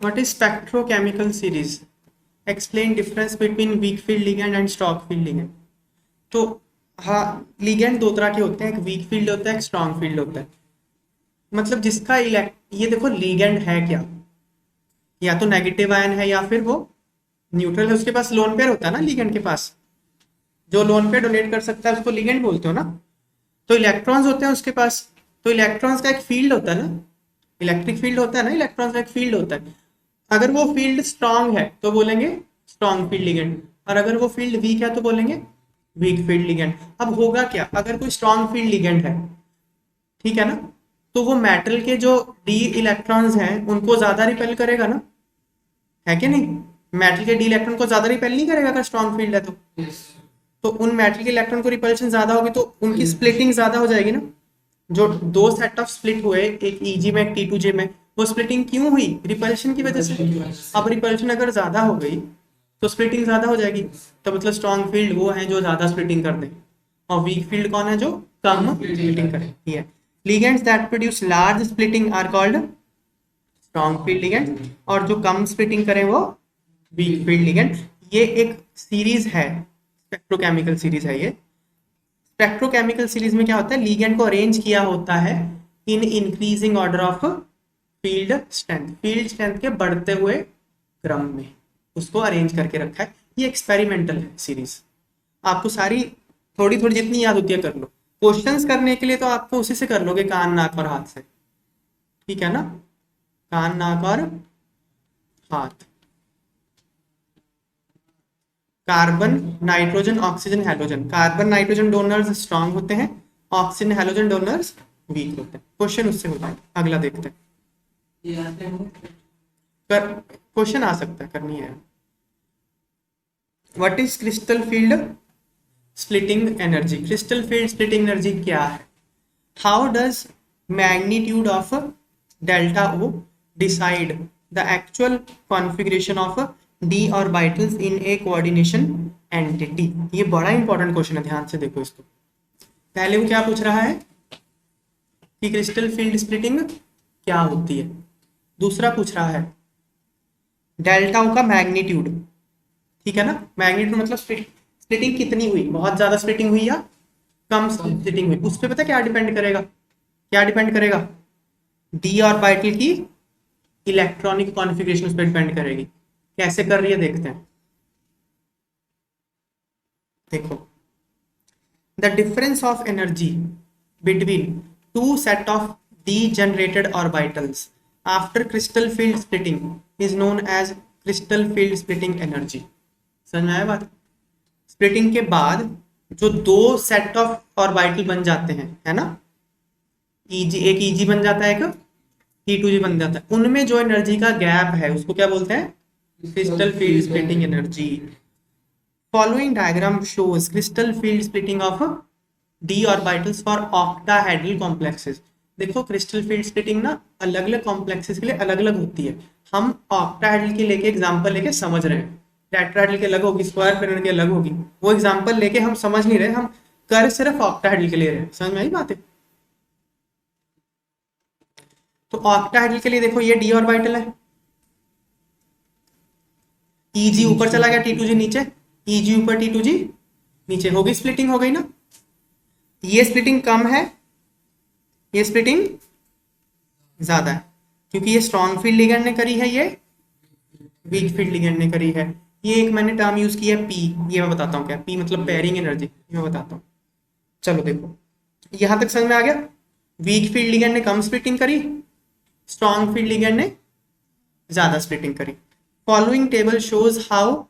What is spectrochemical series? Explain difference between weak field ligand and strong field ligand. तो हाँ, ligand दो तरह के होते हैं, एक वीक फील्ड होता है, एक स्ट्रॉन्ग फील्ड होता है। मतलब जिसका ये देखो लिगेंड है क्या, या तो नेगेटिव आयन है या फिर वो न्यूट्रल है। उसके पास लोन पेयर होता है ना, लिगेंड के पास जो लोन पेयर डोनेट कर सकता है उसको लिगेंड बोलते हो ना। तो इलेक्ट्रॉन्स होते हैं उसके पास, तो इलेक्ट्रॉन्स का एक फील्ड होता है ना, इलेक्ट्रिक फील्ड होता है ना, इलेक्ट्रॉन्स का एक फील्ड होता है। अगर वो फील्ड स्ट्रांग है तो बोलेंगे स्ट्रांग फील्ड लिगेंड, और अगर वो फील्ड वीक है तो बोलेंगे वीक फील्ड लिगेंड। अब होगा क्या, अगर कोई स्ट्रांग फील्ड लिगेंड है, ठीक है ना, तो वो मेटल के जो डी इलेक्ट्रॉन्स हैं उनको ज्यादा रिपेल करेगा ना, है कि नहीं? मेटल के डी इलेक्ट्रॉन को ज्यादा रिपेल नहीं करेगा अगर स्ट्रांग फील्ड है तो उन मेटल के इलेक्ट्रॉन को रिपल्शन ज्यादा होगी तो उनकी स्प्लिटिंग ज्यादा हो जाएगी ना। जो दो सेट ऑफ स्प्लिट हुए, एक ईजी में एक टी2जे में, वो स्प्लिटिंग क्यों हुई? रिपल्शन की वजह से। अब रिपल्शन अगर ज्यादा हो गई तो स्प्लिटिंग ज्यादा हो जाएगी, तो मतलब स्ट्रॉन्ग फील्ड वो है जो ज्यादा स्प्लिटिंग कर दे, और वीक फील्ड कौन है जो कम स्प्लिटिंग करे। ये ligands that produce large splitting are called strong field ligand, और जो कम स्प्लिटिंग करें वो वीक फील्ड लिगेंड। ये एक सीरीज है, स्पेक्ट्रोकेमिकल सीरीज है ये। स्पेक्ट्रोकेमिकल सीरीज में क्या होता है, लिगेंड को अरेंज किया होता है in increasing order of field strength, field strength के बढ़ते हुए क्रम में उसको अरेंज करके रखा है। ये एक्सपेरिमेंटल है सीरीज, आपको सारी थोड़ी थोड़ी जितनी याद होती है कर लो। क्वेश्चंस करने के लिए तो आपको उसी से कर लोगे, कान नाक और हाथ से, ठीक है ना, कान नाक और हाथ। Carbon nitrogen oxygen halogen, carbon nitrogen donors strong होते हैं, ऑक्सीजन हैलोजन डोनर्स वीक होते हैं। क्वेश्चन उससे होता है, अगला देखते हैं। कर क्वेश्चन आ सकता है, करनी है। What is crystal field splitting energy? Crystal field splitting energy क्या है? How does magnitude of delta O decide the actual configuration of D orbitals in a coordination entity? ये बड़ा इंपॉर्टेंट क्वेश्चन है, ध्यान से देखो इसको। पहले वो क्या पूछ रहा है कि क्रिस्टल फील्ड स्प्लिटिंग क्या होती है, दूसरा पूछ रहा है डेल्टा ओ का मैग्नीट्यूड, ठीक है ना। मैग्नीट्यूड मतलब स्प्लिटिंग कितनी हुई, बहुत ज्यादा स्प्लिटिंग हुई या कम स्प्लिटिंग हुई, उस पर पता क्या डिपेंड करेगा, क्या डिपेंड करेगा? डी ऑर्बिटल की इलेक्ट्रॉनिक कॉन्फ़िगरेशन उस पर डिपेंड करेगी। कैसे कर रही है देखते हैं, देखो। The difference of energy between two set of degenerated orbitals after crystal field splitting is known as crystal field splitting energy। समझ में आया बात? स्प्लिटिंग के बाद जो दो सेट ऑफ ऑर्बिटल बन जाते हैं, है ना, ईजी, एक ईजी बन जाता है, एक टी2जी बन जाता है, उनमें जो एनर्जी का गैप है उसको क्या बोलते हैं? Crystal field splitting energy. Following diagram shows crystal field splitting of D orbitals for octahedral complexes. देखो क्रिस्टल फील्ड स्प्लिटिंग ना अलग अलग कॉम्प्लेक्सेस के लिए अलग अलग होती है। हम ऑक्टाहेड्रल के लेके एग्जांपल लेके समझ रहे हैं, टेट्राहेड्रल के अलग होगी, स्क्वायर पिरामिड के अलग होगी, वो एग्जांपल लेके हम समझ नहीं रहे, हम कर सिर्फ ऑक्टाहेड्रल के ले रहे हैं। समझ में आई बात है? तो ऑक्टाहेड्रल के लिए देखो ये डी ऑर्बिटल है, ईजी ऊपर चला गया, टी2जी नीचे, ईजी ऊपर टी2जी नीचे, होगी स्प्लिटिंग, हो गई ना। ये स्प्लिटिंग कम है, ये स्प्लिटिंग ज्यादा है, क्योंकि ये स्ट्रॉन्ग फील्ड लिगेंड ने करी है, ये वीक फील्ड लिगेंड ने करी है। ये एक मैंने टर्म यूज किया है पी, ये मैं बताता हूँ क्या पी मतलब, पेयरिंग एनर्जी, ये मैं बताता हूँ। चलो देखो यहां तक समझ में आ गया। वीक फील्ड लिगेंड ने कम स्प्लिटिंग करी, स्ट्रॉन्ग फील्ड लिगेंड ने ज्यादा स्प्लिटिंग करी। Following table shows how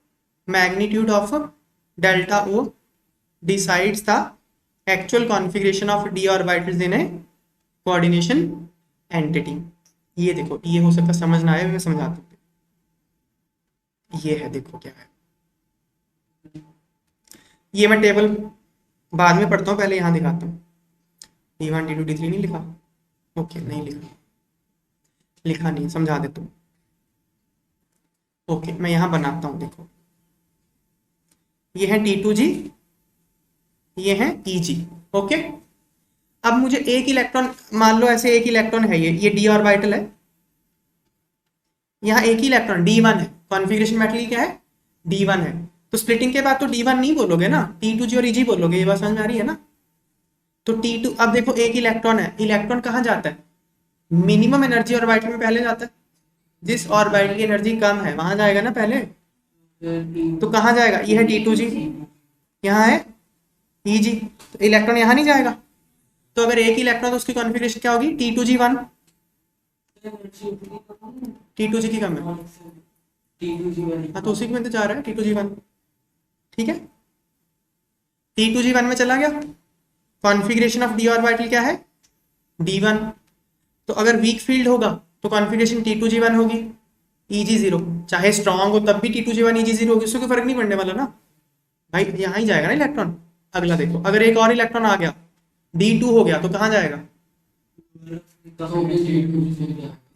magnitude of delta O decides the actual configuration of D orbitals in a coordination entity. ये देखो, ये हो सकता समझ ना आए, मैं समझाता हूँ। ये है, देखो क्या है, ये मैं टेबल बाद में पढ़ता हूँ, पहले यहाँ दिखाता हूँ। D1 D2 D3 नहीं लिखा, ओके नहीं लिखा, लिखा नहीं, समझा देता हूँ। ओके मैं यहाँ बनाता हूँ, देखो ये है टी2जी, ये है ईजी, ओके। अब मुझे एक इलेक्ट्रॉन, मान लो ऐसे एक इलेक्ट्रॉन है, ये डी ऑर्बिटल है, यहाँ एक ही इलेक्ट्रॉन D1 है, कॉन्फ़िगरेशन मेटल क्या है, D1 है। तो स्प्लिटिंग के बाद तो D1 नहीं बोलोगे ना, T2G और EG बोलोगे। ये बात समझ में आ रही है ना। तो T2, अब देखो एक इलेक्ट्रॉन है, इलेक्ट्रॉन कहाँ जाता है, मिनिमम एनर्जी ऑर्बिटल में पहले जाता है। जिस ऑर्बिटल की एनर्जी कम है वहां जाएगा ना पहले। तो कहाँ जाएगा, ये है T2G, यहाँ है EG, तो इलेक्ट्रॉन यहाँ नहीं जाएगा। तो अगर एक इलेक्ट्रॉन तो उसकी कॉन्फ़िगरेशन क्या होगी, T2G1। T2G की कम है, हाँ तो उसी में तो जा रहा है T2G1। ठीक है, T2G1 में चला गया, कॉन्फ़िगरेशन ऑफ d ऑर्बिटल क्या है, D1। तो अगर वीक फील्ड होगा तो कॉन्फ़िगरेशन T2G1 होगी, EG0। चाहे स्ट्रॉन्ग हो तब भी T2G1 EG0 होगी, उससे कोई फर्क नहीं पड़ने वाला ना भाई, यहाँ ही जाएगा ना इलेक्ट्रॉन। अगला देखो, अगर एक और इलेक्ट्रॉन आ गया, D2 हो गया, तो कहाँ जाएगा,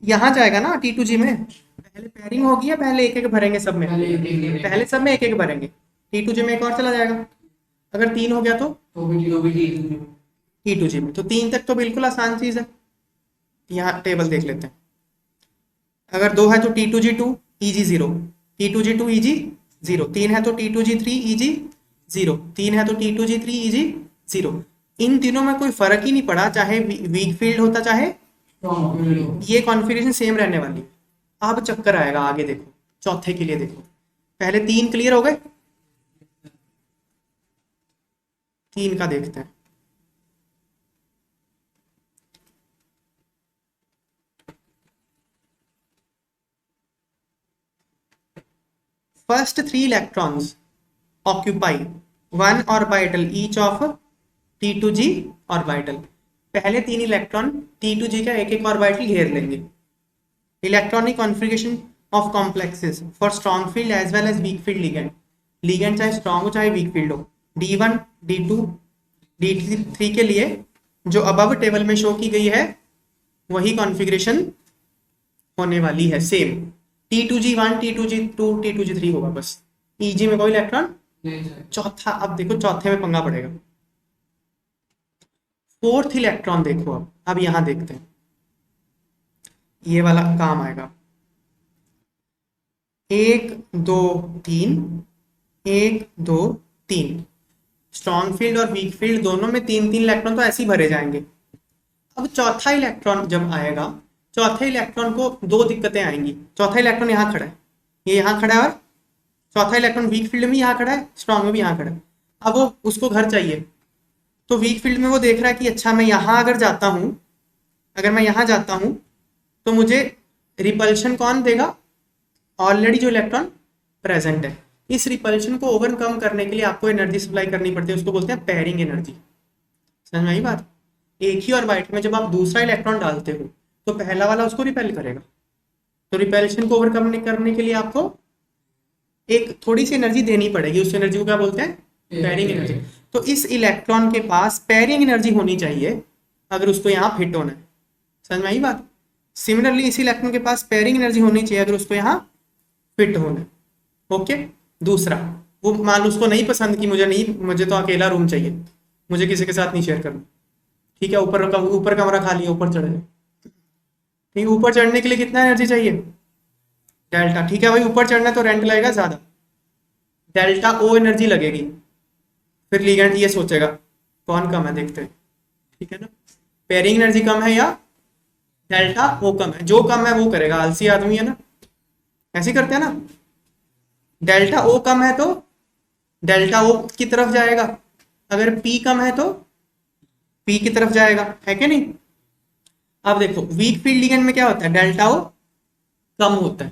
यहाँ जाएगा ना T2G में। पहले पेयरिंग होगी या पहले एक एक भरेंगे सब में, पहले सब में एक एक भरेंगे, T2G में एक और चला जाएगा। अगर 3 हो गया तो T2G में, तो 3 तक तो बिल्कुल आसान चीज है। यहाँ टेबल देख लेते हैं, अगर 2 है तो T2G2 EG0, T2G2 EG0, 3 है तो T2G3 EG0, 3 है तो T2G3 EG0। इन तीनों में कोई फर्क ही नहीं पड़ा, चाहे वीक फील्ड होता चाहे, ये कॉन्फ़िगरेशन सेम रहने वाली। अब चक्कर आएगा आगे, देखो चौथे के लिए देखो, पहले 3 क्लियर हो गए, 3 का देखते हैं। First 3 electrons occupy one orbital each of T2G orbital। पहले 3 इलेक्ट्रॉन T2G का एक एक ऑर्बिटल घेर लेंगे। Electronic configuration of complexes for strong field as well as weak field ligand. Ligand चाहे स्ट्रॉन्ग हो चाहे वीक फील्ड हो, D1 D2 D3 के लिए जो अबव टेबल में शो की गई है वही कॉन्फ़िगरेशन होने वाली है, सेम T2G1 T2G2 T2G3 होगा बस। EG में कोई इलेक्ट्रॉन चौथा, अब देखो चौथे में पंगा पड़ेगा। फोर्थ इलेक्ट्रॉन देखो, अब यहां देखते हैं, ये वाला काम आएगा। 1 2 3, 1 2 3, स्ट्रॉन्ग फील्ड और वीक फील्ड दोनों में 3 3 इलेक्ट्रॉन तो ऐसे ही भरे जाएंगे। अब चौथा इलेक्ट्रॉन जब आएगा, चौथे इलेक्ट्रॉन को 2 दिक्कतें आएंगी। चौथा इलेक्ट्रॉन यहाँ खड़ा है, ये यहाँ खड़ा है, और चौथा इलेक्ट्रॉन वीक फील्ड में यहाँ खड़ा है, स्ट्रॉन्ग में भी यहाँ खड़ा है। अब वो उसको घर चाहिए, तो वीक फील्ड में वो देख रहा है कि अच्छा मैं यहाँ अगर जाता हूँ, अगर मैं यहाँ जाता हूँ तो मुझे रिपल्शन कौन देगा, ऑलरेडी जो इलेक्ट्रॉन प्रेजेंट है। इस रिपल्शन को ओवरकम करने के लिए आपको एनर्जी सप्लाई करनी पड़ती है, उसको बोलते हैं पेयरिंग एनर्जी। समझ में आई बात। एक ही ऑर्बिटल में जब आप दूसरा इलेक्ट्रॉन डालते हो तो पहला वाला उसको रिपेल करेगा, तो रिपेल्शन को ओवरकम करने के लिए आपको एक थोड़ी सी एनर्जी देनी पड़ेगी। उस एनर्जी को क्या बोलते हैं, पेयरिंग एनर्जी। तो इस इलेक्ट्रॉन के पास पेयरिंग एनर्जी होनी चाहिए अगर उसको यहाँ फिट होना है। समझ में आई बात। सिमिलरली इस इलेक्ट्रॉन के पास पेयरिंग एनर्जी होनी चाहिए अगर उसको यहाँ फिट होना है। ओके, दूसरा, वो मान लो उसको नहीं पसंद कि मुझे तो अकेला रूम चाहिए, मुझे किसी के साथ नहीं शेयर करना। ठीक है, ऊपर कमरा खा लिया, ऊपर चढ़ गए। ठीक है, ऊपर चढ़ने के लिए कितना एनर्जी चाहिए, डेल्टा। ठीक है भाई, ऊपर चढ़ना तो रेंट लगेगा ज्यादा, डेल्टा ओ एनर्जी लगेगी। फिर लिगेंड ये सोचेगा कौन कम है, देखते हैं। ठीक है ना, पेयरिंग एनर्जी कम है या डेल्टा ओ कम है, जो कम है वो करेगा। आलसी आदमी है ना, ऐसे करते हैं ना। डेल्टा ओ कम है तो डेल्टा ओ की तरफ जाएगा, अगर पी कम है तो पी की तरफ जाएगा, है कि नहीं। अब देखो वीक फील्ड लिगेंड में क्या होता है, डेल्टा ओ कम होता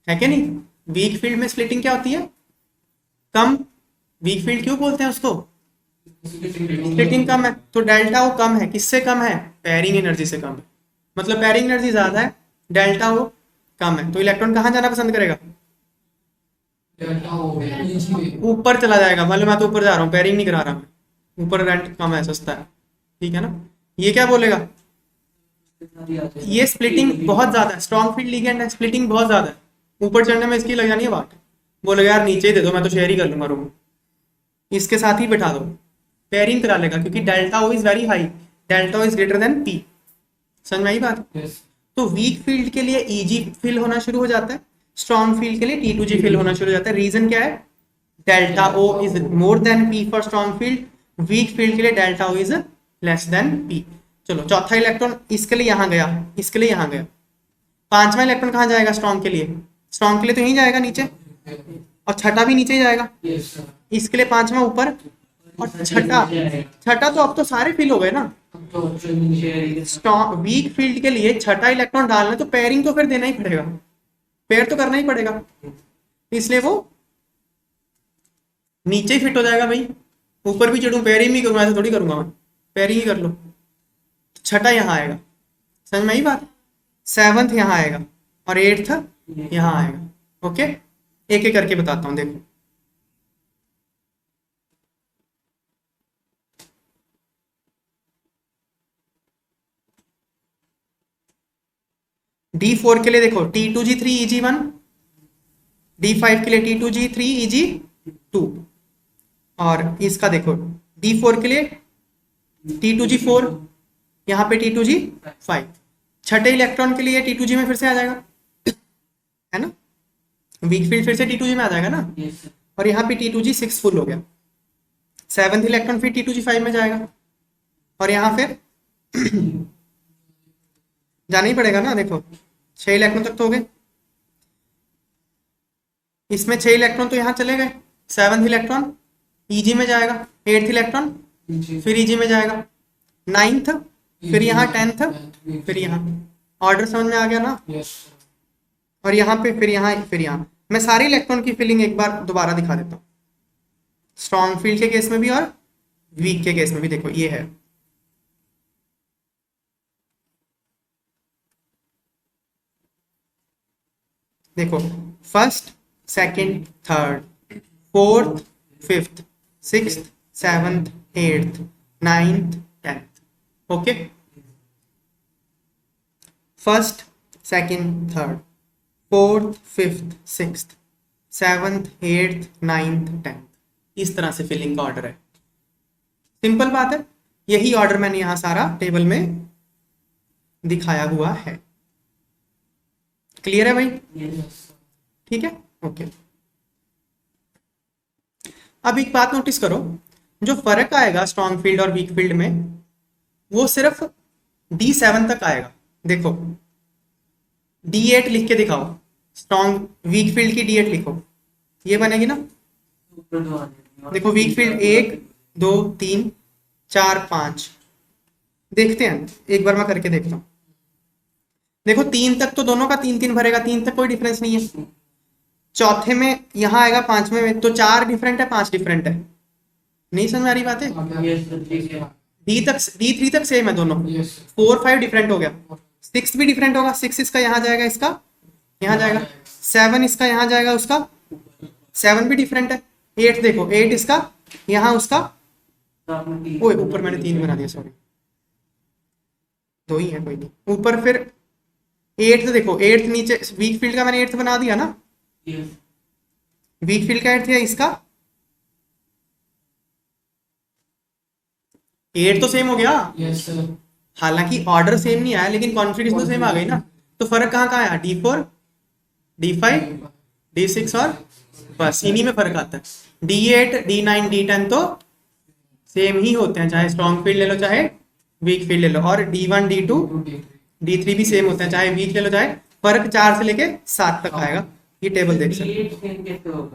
है कि नहीं। वीक फील्ड में स्प्लिटिंग क्या होती है, कम। वीक फील्ड क्यों बोलते हैं उसको, स्प्लिटिंग कम है। तो डेल्टा ओ कम है, किससे कम है, पेयरिंग एनर्जी से कम है। मतलब पेयरिंग एनर्जी ज्यादा है, डेल्टा ओ कम है, तो इलेक्ट्रॉन कहाँ जाना पसंद करेगा, ऊपर चला जाएगा। मतलब मैं तो ऊपर जा रहा हूँ, पेयरिंग नहीं करा रहा मैं, ऊपर रेंट कम है, सस्ता है। ठीक है ना, ये क्या बोलेगा, ये स्प्लिटिंग बहुत ज्यादा है, स्ट्रॉन्ग फील्ड लिगेंड है, स्प्लिटिंग बहुत ज्यादा है, ऊपर चढ़ने में इसकी लग जानी है वाट। बोलेगा यार नीचे ही दे दो, मैं तो शेयर ही कर लूंगा रूम, इसके साथ ही बैठा दो, पेयरिंग करा लेगा, क्योंकि delta O is very high, delta O is greater than P. समझ में आई बात। तो वीक फील्ड के लिए ईजी फिल होना शुरू हो जाता है, स्ट्रॉन्ग फील्ड के लिए टी टू जी फिल होना शुरू हो जाता है। रीजन क्या है? Delta O is more than P for strong field, weak field के लिए delta O is less than P. चलो चौथा इलेक्ट्रॉन इसके लिए यहाँ गया, इसके लिए यहाँ गया। पांचवा इलेक्ट्रॉन कहाँ जाएगा स्ट्रॉन्ग के लिए? स्ट्रॉन्ग के लिए तो यहीं जाएगा नीचे, और छठा भी नीचे ही जाएगा। इसके लिए पांचवा ऊपर, और छठा, छठा तो अब तो सारे फिल हो गए ना। वीक फील्ड के लिए छठा इलेक्ट्रॉन डालना तो पेयरिंग तो फिर देना ही पड़ेगा, पेयर तो करना ही पड़ेगा, इसलिए वो नीचे ही फिट हो जाएगा भाई। ऊपर भी चढ़ू पेयरिंग भी करूंगा, ऐसा थोड़ी करूंगा मैं, पेयरिंग ही कर लो। छठा यहाँ आएगा, समझ में आई बात? सेवंथ यहाँ आएगा और एट्थ यहाँ आएगा। ओके, एक एक करके बताता हूँ, देखो। D4 के लिए देखो T2G3 EG1, D5 के लिए T2G3 EG2, और इसका देखो D4 के लिए T2G4, यहाँ पे T2G5। छठे इलेक्ट्रॉन के लिए T2G में फिर से आ जाएगा, है ना? वीक फील्ड फिर से T2G में आ जाएगा ना, और यहाँ पे T2G6 फुल हो गया। सेवंथ इलेक्ट्रॉन फिर T2G5 में जाएगा, और यहाँ फिर जाना ही पड़ेगा ना। देखो 6 इलेक्ट्रॉन तक तो हो गए, इसमें 6 इलेक्ट्रॉन तो यहाँ चले गए। सेवंथ इलेक्ट्रॉन ईजी में जाएगा, एट्थ इलेक्ट्रॉन फिर ईजी में जाएगा, नाइन्थ फिर यहाँ, टेंथ फिर यहाँ। ऑर्डर समझ में आ गया ना? और यहाँ पे फिर यहाँ, फिर यहाँ। मैं सारे इलेक्ट्रॉन की फिलिंग एक बार दोबारा दिखा देता हूँ, स्ट्रॉन्ग फील्ड के केस में भी और वीक के केस में भी। देखो ये है, देखो first, second, third, fourth, fifth, sixth, seventh, eighth, ninth, tenth. Okay, first, second, third, fourth, fifth, sixth, seventh, eighth, ninth, tenth. इस तरह से फिलिंग का ऑर्डर है। सिंपल बात है, यही ऑर्डर मैंने यहां सारा टेबल में दिखाया हुआ है। क्लियर है भाई? ठीक है, ओके। अब एक बात नोटिस करो, जो फर्क आएगा स्ट्रॉन्ग फील्ड और वीक फील्ड में, वो सिर्फ D7 तक आएगा। देखो D8 लिख के दिखाओ, स्ट्रॉन्ग वीक फील्ड की D8 लिखो, ये बनेगी ना। देखो वीक फील्ड 1 2 3 4 5, देखते हैं एक बार मैं करके देखता हूँ। देखो 3 तक तो दोनों का 3 भरेगा, 3 तक कोई डिफरेंस नहीं है। चौथे में यहाँ आएगा, पांचवें में तो 4 डिफरेंट है, 5 डिफरेंट है। नहीं समझ आ रही बात है? D3 तक सेम है दोनों, 4 5 डिफरेंट हो गया। 6 भी डिफरेंट होगा, 6 इसका यहाँ जाएगा, इसका यहाँ जाएगा। 7 इसका यहाँ जाएगा, उसका 7 भी डिफरेंट है। 8 देखो, 8 इसका यहाँ, उसका ओए ऊपर मैंने 3 बना दिया, सॉरी 2 ही है, कोई नहीं। ऊपर फिर 8 देखो, 8 नीचे वीक फील्ड का मैंने 8 बना दिया ना, वीक फील्ड का 8 है, इसका 8 तो सेम हो गया। हालांकि ऑर्डर सेम नहीं आया, लेकिन कॉन्फिगरेशन तो सेम आ गई ना। तो फर्क कहाँ कहाँ आया? D4, D5, D6 और बस इन्हीं में फर्क आता है। D8, D9, D10 तो सेम ही होते हैं, चाहे स्ट्रॉन्ग फील्ड ले लो चाहे वीक फील्ड ले लो। और D1, D2, D3 भी सेम होते हैं, चाहे वीक ले लो चाहे। फर्क 4 से लेके 7 तक आएगा। ये टेबल देख सकते हो।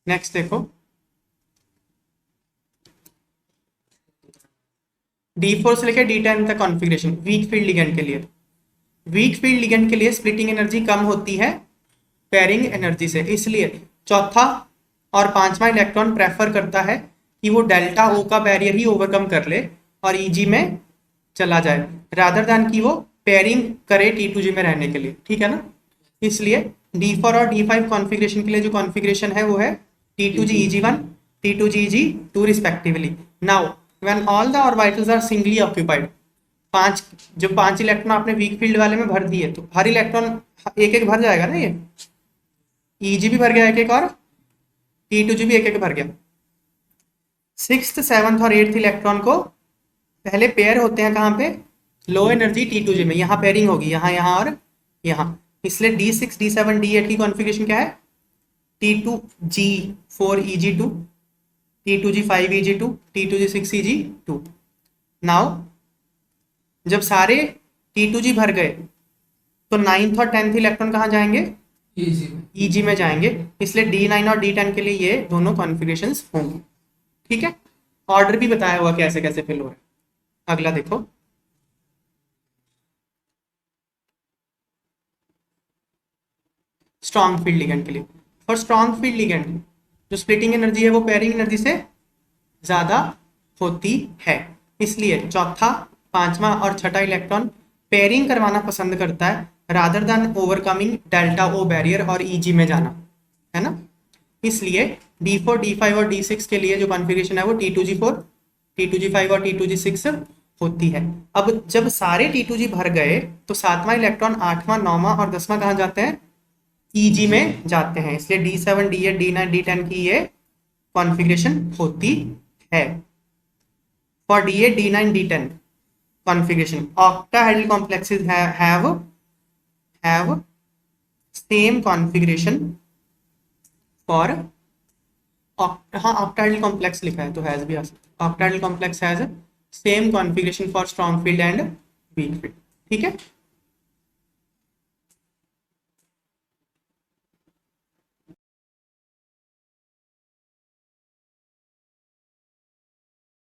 नेक्स्ट देखो, D4 से लेकर D10 तक कॉन्फ़िगरेशन वीक फील्ड लिगेंड के लिए। वीक फील्ड लिगेंड के लिए स्प्लिटिंग एनर्जी कम होती है पेयरिंग एनर्जी से, इसलिए चौथा और पांचवा इलेक्ट्रॉन प्रेफर करता है कि वो डेल्टा ओ का बैरियर ही ओवरकम कर ले और ईजी में चला जाए, रादर देन कि वो पेयरिंग करे T2G में रहने के लिए। ठीक है ना? इसलिए D4 और D5 कॉन्फ़िगरेशन के लिए जो कॉन्फ़िगरेशन है वो है T2G EG1, T2G EG2 respectively. Now when all the orbitals are singly occupied, जो 5 इलेक्ट्रॉन आपने वीक फील्ड वाले में भर दिए, तो हर इलेक्ट्रॉन एक एक भर जाएगा ना। ये EG भी भर गया एक एक, और T2G भी एक एक भर गया। सिक्स्थ, सेवन्थ और एट्थ इलेक्ट्रॉन को पहले पेयर होते हैं कहाँ पे, लो एनर्जी T2G में, यहाँ पेयरिंग होगी, यहाँ और यहाँ, इसलिए D6 D7 D8 की कॉन्फ़िगरेशन क्या है, T2G4 EG2, T2G5 EG2, T2G6 EG2। Now जब सारे T2G भर गए तो नाइन्थ और 10th इलेक्ट्रॉन कहाँ जाएंगे, EG में जाएंगे, इसलिए D9 और D10 के लिए ये दोनों कॉन्फ़िगरेशंस होंगी। ठीक है, ऑर्डर भी बताया हुआ कैसे कैसे फिल हो रहा है। अगला देखो, स्ट्रॉन्ग फील्ड लिगेंड के लिए। फॉर स्ट्रॉन्ग फील्ड लिगेंड जो स्प्लिटिंग एनर्जी है वो पेयरिंग एनर्जी से ज्यादा होती है, इसलिए चौथा, पांचवा और छठा इलेक्ट्रॉन पेयरिंग करवाना पसंद करता है रादर देन ओवरकमिंग डेल्टा ओ बैरियर और ईजी में जाना, है ना। इसलिए D4 D5 और D6 के लिए जो कॉन्फ़िगरेशन है वो T2G4 T2G5 और T2G6 होती है। अब जब सारे T2G भर गए तो सातवां इलेक्ट्रॉन, आठवां, नौवां और 10वां कहाँ जाते हैं, EG में जाते हैं, इसलिए D7 D8 D9 D10 की ये कॉन्फ़िगरेशन होती है। For D8 D9 D10 configuration, octahedral complexes have same configuration for हाँ octahedral complex लिखा है तो has भी आ सकता है, octahedral complex has same configuration for strong field and weak field। ठीक है,